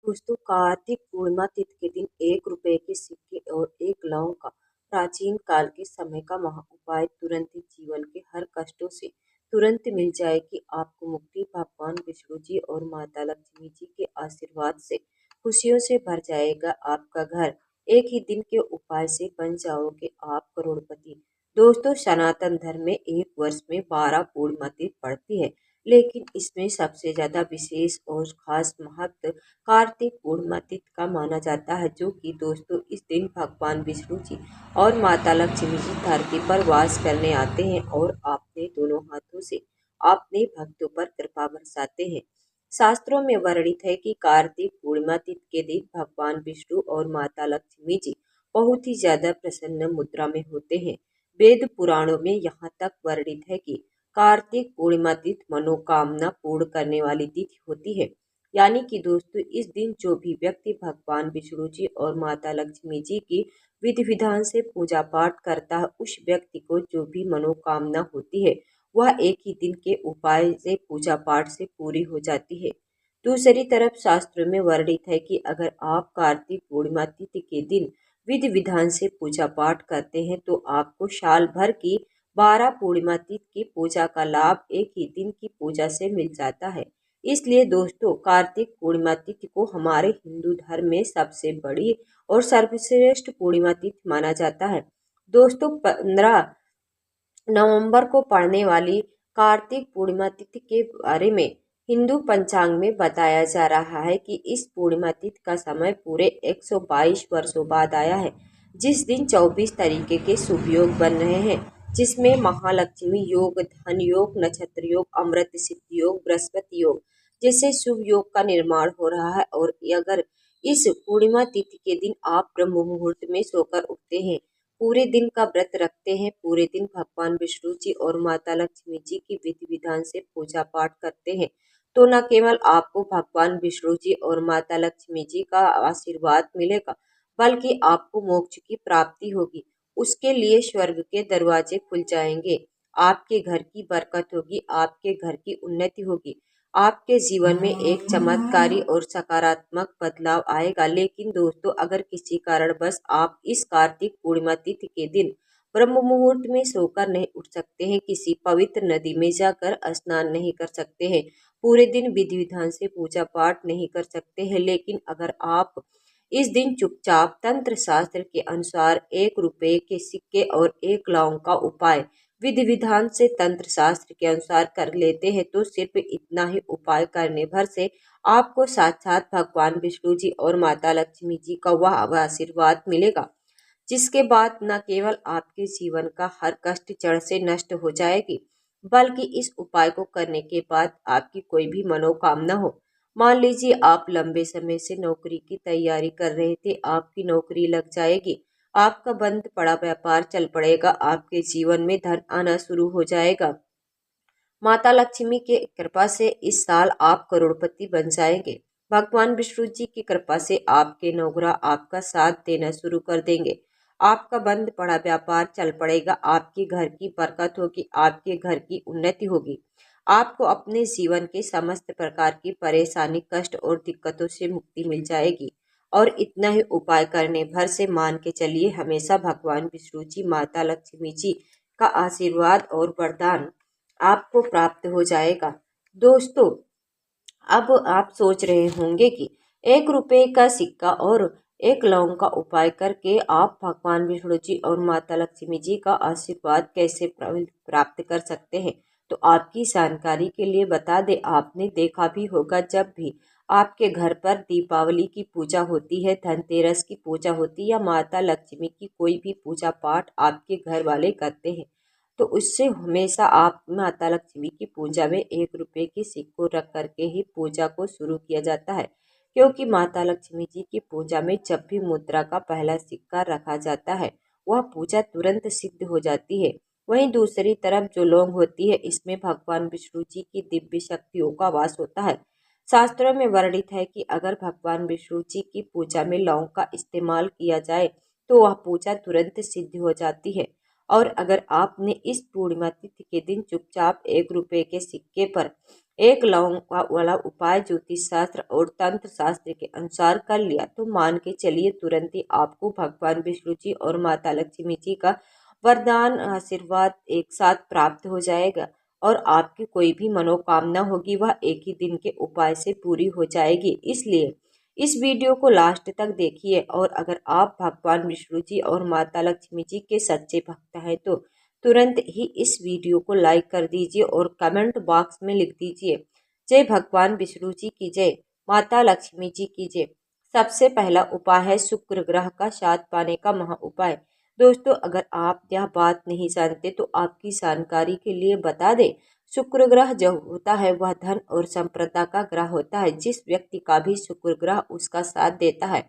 दोस्तों, कार्तिक पूर्णिमा तिथि के दिन 1 रुपए के सिक्के और 1 लौंग का प्राचीन काल के समय का महा उपाय तुरंत ही जीवन के हर कष्टों से तुरंत मिल जाएगी आपको मुक्ति। भगवान विष्णु जी और माता लक्ष्मी जी के आशीर्वाद से खुशियों से भर जाएगा आपका घर। एक ही दिन के उपाय से बन जाओगे आप करोड़पति। दोस्तों, सनातन धर्म में एक वर्ष में 12 पूर्णिमा तिथि पड़ती है, लेकिन इसमें सबसे ज्यादा विशेष और खास महत्व कार्तिक पूर्णिमा तिथि का माना जाता है, जो कि दोस्तों इस दिन भगवान विष्णु जी और माता लक्ष्मी जी धरती पर वास करने आते हैं और अपने दोनों हाथों से अपने भक्तों पर कृपा बरसाते हैं। शास्त्रों में वर्णित है कि कार्तिक पूर्णिमा तिथि के दिन भगवान विष्णु और माता लक्ष्मी जी बहुत ही ज्यादा प्रसन्न मुद्रा में होते हैं। वेद पुराणों में यहाँ तक वर्णित है कि कार्तिक पूर्णिमा तिथि मनोकामना पूर्ण करने वाली तिथि होती है। यानी कि दोस्तों इस दिन जो भी व्यक्ति भगवान विष्णु जी और माता लक्ष्मी जी की विधि विधान से पूजा पाठ करता है, उस व्यक्ति को जो भी मनोकामना होती है वह एक ही दिन के उपाय से पूजा पाठ से पूरी हो जाती है। दूसरी तरफ शास्त्रों में वर्णित है कि अगर आप कार्तिक पूर्णिमा तिथि के दिन विधि विधान से पूजा पाठ करते हैं तो आपको साल भर की 12 पूर्णिमा तिथि की पूजा का लाभ एक ही दिन की पूजा से मिल जाता है। इसलिए दोस्तों, कार्तिक पूर्णिमा तिथि को हमारे हिंदू धर्म में सबसे बड़ी और सर्वश्रेष्ठ पूर्णिमा तिथि माना जाता है। दोस्तों, 15 नवंबर को पड़ने वाली कार्तिक पूर्णिमा तिथि के बारे में हिंदू पंचांग में बताया जा रहा है कि इस पूर्णिमा तिथि का समय पूरे 122 वर्षों बाद आया है, जिस दिन 24 तरीके के शुभ योग बन रहे हैं, जिसमें महालक्ष्मी योग, धन योग, नक्षत्र योग, अमृत सिद्धि योग, बृहस्पति योग जैसे शुभ योग का निर्माण हो रहा है। और अगर इस पूर्णिमा तिथि के दिन आप ब्रह्म मुहूर्त में सोकर उठते हैं, पूरे दिन का व्रत रखते हैं, पूरे दिन भगवान विष्णु जी और माता लक्ष्मी जी की विधि विधान से पूजा पाठ करते हैं, तो न केवल आपको भगवान विष्णु जी और माता लक्ष्मी जी का आशीर्वाद मिलेगा, बल्कि आपको मोक्ष की प्राप्ति होगी। उसके लिए स्वर्ग के दरवाजे खुल जाएंगे, आपके घर की बरकत होगी, आपके घर की उन्नति होगी, आपके जीवन में एक चमत्कारी और सकारात्मक बदलाव आएगा। लेकिन दोस्तों, अगर किसी कारणवश आप इस कार्तिक पूर्णिमा तिथि के दिन ब्रह्म मुहूर्त में सोकर नहीं उठ सकते हैं, किसी पवित्र नदी में जाकर स्नान नहीं कर सकते हैं, पूरे दिन विधि विधान से पूजा पाठ नहीं कर सकते हैं, लेकिन अगर आप इस दिन चुपचाप तंत्र शास्त्र के अनुसार 1 रुपए के सिक्के और 1 लौंग का उपाय विधि विधान से तंत्र शास्त्र के अनुसार कर लेते हैं, तो सिर्फ इतना ही उपाय करने भर से आपको साक्षात भगवान विष्णु जी और माता लक्ष्मी जी का वह आशीर्वाद मिलेगा, जिसके बाद न केवल आपके जीवन का हर कष्ट जड़ से नष्ट हो जाएगी, बल्कि इस उपाय को करने के बाद आपकी कोई भी मनोकामना हो। मान लीजिए आप लंबे समय से नौकरी की तैयारी कर रहे थे, आपकी नौकरी लग जाएगी, आपका बंद पड़ा व्यापार चल पड़ेगा, आपके जीवन में धन आना शुरू हो जाएगा। माता लक्ष्मी के कृपा से इस साल आप करोड़पति बन जाएंगे। भगवान विष्णु जी की कृपा से आपके नौकरा आपका साथ देना शुरू कर देंगे, आपका बंद पड़ा व्यापार चल पड़ेगा, आपके घर की बरकत होगी, आपके घर की उन्नति होगी, आपको अपने जीवन के समस्त प्रकार की परेशानी, कष्ट और दिक्कतों से मुक्ति मिल जाएगी। और इतना ही उपाय करने भर से मान के चलिए हमेशा भगवान विष्णु जी, माता लक्ष्मी जी का आशीर्वाद और वरदान आपको प्राप्त हो जाएगा। दोस्तों, अब आप सोच रहे होंगे कि 1 रुपए का सिक्का और 1 लौंग का उपाय करके आप भगवान विष्णु जी और माता लक्ष्मी जी का आशीर्वाद कैसे प्राप्त कर सकते हैं। तो आपकी जानकारी के लिए बता दें, आपने देखा भी होगा जब भी आपके घर पर दीपावली की पूजा होती है, धनतेरस की पूजा होती है या माता लक्ष्मी की कोई भी पूजा पाठ आपके घर वाले करते हैं, तो उससे हमेशा आप माता लक्ष्मी की पूजा में 1 रुपए के सिक्को रख करके ही पूजा को शुरू किया जाता है, क्योंकि माता लक्ष्मी जी की पूजा में जब भी मुद्रा का पहला सिक्का रखा जाता है वह पूजा तुरंत सिद्ध हो जाती है। वहीं दूसरी तरफ जो लौंग होती है, इसमें भगवान विष्णु जी की दिव्य शक्तियों का वास होता है। शास्त्रों में वर्णित है कि अगर भगवान विष्णु जी की पूजा में लौंग का इस्तेमाल किया जाए तो वह पूजा तुरंत सिद्ध हो जाती है। और अगर आपने इस पूर्णिमा तिथि के दिन चुपचाप 1 रुपए के सिक्के पर एक लौंग वाला उपाय ज्योतिष शास्त्र और तंत्र शास्त्र के अनुसार कर लिया तो मान के चलिए तुरंत ही आपको भगवान विष्णु जी और माता लक्ष्मी जी का वरदान आशीर्वाद एक साथ प्राप्त हो जाएगा और आपकी कोई भी मनोकामना होगी वह एक ही दिन के उपाय से पूरी हो जाएगी। इसलिए इस वीडियो को लास्ट तक देखिए और अगर आप भगवान विष्णु जी और माता लक्ष्मी जी के सच्चे भक्त हैं तो तुरंत ही इस वीडियो को लाइक कर दीजिए और कमेंट बॉक्स में लिख दीजिए जय भगवान विष्णु जी की जय, माता लक्ष्मी जी की जय। सबसे पहला उपाय है शुक्र ग्रह का साथ पाने का महा उपाय। दोस्तों अगर आप यह बात नहीं जानते तो आपकी जानकारी के लिए बता दें, शुक्र ग्रह जो होता है वह धन और संपदा का ग्रह होता है। जिस व्यक्ति का भी शुक्र ग्रह उसका साथ देता है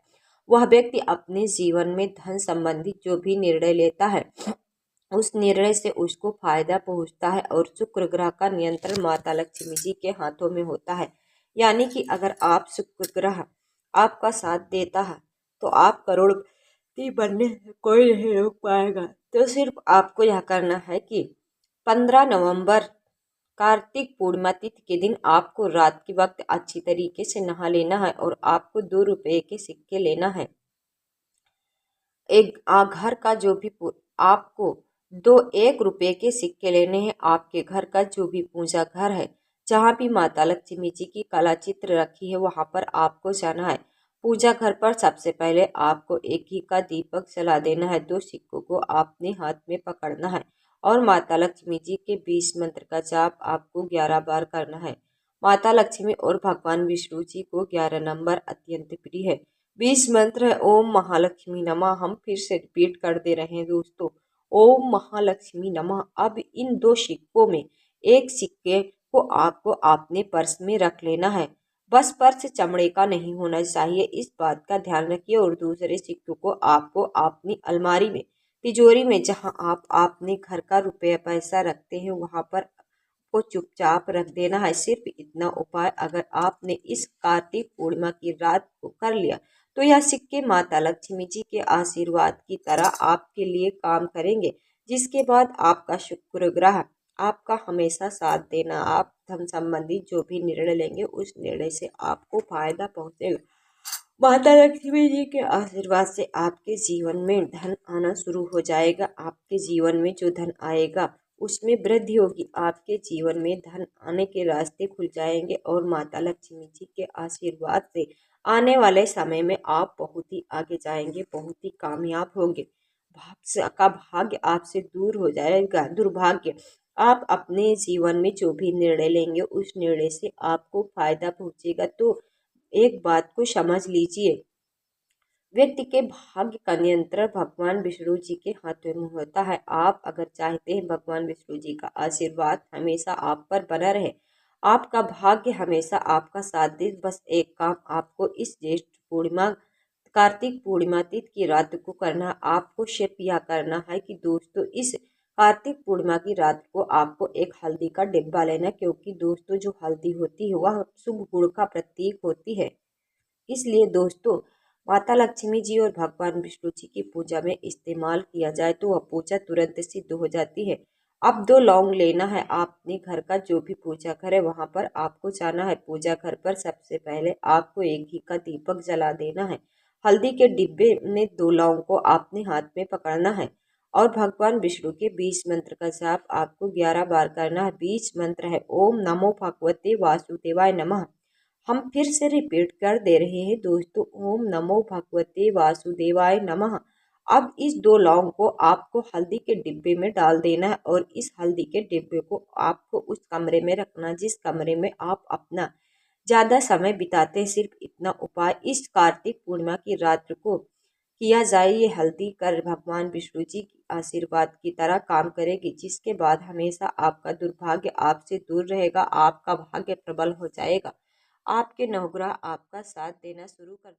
वह व्यक्ति अपने जीवन में धन संबंधी जो भी निर्णय लेता है उस निर्णय से उसको फायदा पहुंचता है और शुक्र ग्रह का नियंत्रण माता लक्ष्मी जी के हाथों में होता है। यानी कि अगर आप शुक्र ग्रह आपका साथ देता है तो आप करोड़पति बनने से कोई नहीं रोक पाएगा। तो सिर्फ आपको यह करना है कि 15 नवंबर कार्तिक पूर्णिमा तिथि के दिन आपको रात के वक्त अच्छी तरीके से नहा लेना है और आपको 2 रुपए के सिक्के लेना है। एक घर का जो भी आपको 1 रुपए के सिक्के लेने हैं। आपके घर का जो भी पूजा घर है जहाँ भी माता लक्ष्मी जी की कला चित्र रखी है वहाँ पर आपको जाना है। पूजा घर पर सबसे पहले आपको एक घी का दीपक जला देना है। 2 सिक्कों को आपने हाथ में पकड़ना है और माता लक्ष्मी जी के 20 मंत्र का जाप आपको 11 बार करना है। माता लक्ष्मी और भगवान विष्णु जी को 11 नंबर अत्यंत प्रिय है। 20 मंत्र है ओम महालक्ष्मी नमः। हम फिर से रिपीट कर दे रहे हैं दोस्तों, ओम महालक्ष्मी नमः। अब इन 2 सिक्कों में एक सिक्के को आपको अपने पर्स में रख लेना है। बस पर्स चमड़े का नहीं होना चाहिए, इस बात का ध्यान रखिए। और दूसरे सिक्कों को आपको अपनी अलमारी में, तिजोरी में, जहां आप अपने घर का रुपया पैसा रखते हैं वहां पर को चुपचाप रख देना है। सिर्फ इतना उपाय अगर आपने इस कार्तिक पूर्णिमा की रात को कर लिया तो यह सिक्के माता लक्ष्मी जी के आशीर्वाद की तरह आपके लिए काम करेंगे, जिसके बाद आपका शुक्र ग्रह आपका हमेशा साथ देना। आप धन संबंधी जो भी निर्णय लेंगे उस निर्णय से आपको फायदा पहुंचेगा। माता लक्ष्मी जी के आशीर्वाद से आपके जीवन में धन आना शुरू हो जाएगा। आपके जीवन में जो धन आएगा उसमें वृद्धि होगी। आपके जीवन में धन आने के रास्ते खुल जाएंगे और माता लक्ष्मी जी के आशीर्वाद से आने वाले समय में आप बहुत ही आगे जाएंगे, बहुत ही कामयाब होंगे। का भाग्य आपसे दूर हो जाएगा, दुर्भाग्य। आप अपने जीवन में जो भी निर्णय लेंगे उस निर्णय से आपको फायदा पहुंचेगा। तो एक बात को समझ लीजिए, व्यक्ति के भाग्य का नियंत्रण भगवान विष्णु जी के हाथों में होता है। आप अगर चाहते हैं भगवान विष्णु जी का आशीर्वाद हमेशा आप पर बना रहे, आपका भाग्य हमेशा आपका साथ दे, बस एक काम आपको इस ज्येष्ठ पूर्णिमा कार्तिक पूर्णिमा तिथि की रात को करना। आपको सिर्फ यह करना है कि दोस्तों इस कार्तिक पूर्णिमा की रात को आपको एक हल्दी का डिब्बा लेना, क्योंकि दोस्तों जो हल्दी होती है वह शुभ गुण का प्रतीक होती है। इसलिए दोस्तों माता लक्ष्मी जी और भगवान विष्णु जी की पूजा में इस्तेमाल किया जाए तो वह पूजा तुरंत सिद्ध हो जाती है। अब 2 लौंग लेना है। आपने घर का जो भी पूजा घर है वहां पर आपको जाना है। पूजा घर पर सबसे पहले आपको एक घी का दीपक जला देना है। हल्दी के डिब्बे में 2 लौंग को आपने हाथ में पकड़ना है और भगवान विष्णु के 20 मंत्र का जाप आपको 11 बार करना है। 20 मंत्र है ओम नमो भगवते वासुदेवाय नमः। हम फिर से रिपीट कर दे रहे हैं दोस्तों, ओम नमो भगवते वासुदेवाय नमः। अब इस 2 लौंग को आपको हल्दी के डिब्बे में डाल देना है और इस हल्दी के डिब्बे को आपको उस कमरे में रखना जिस कमरे में आप अपना ज़्यादा समय बिताते हैं। सिर्फ इतना उपाय इस कार्तिक पूर्णिमा की रात को किया जाए। ये हल्दी कर भगवान विष्णु जी की आशीर्वाद की तरह काम करेगी, जिसके बाद हमेशा आपका दुर्भाग्य आपसे दूर रहेगा, आपका भाग्य प्रबल हो जाएगा, आपके नवग्रह आपका साथ देना शुरू कर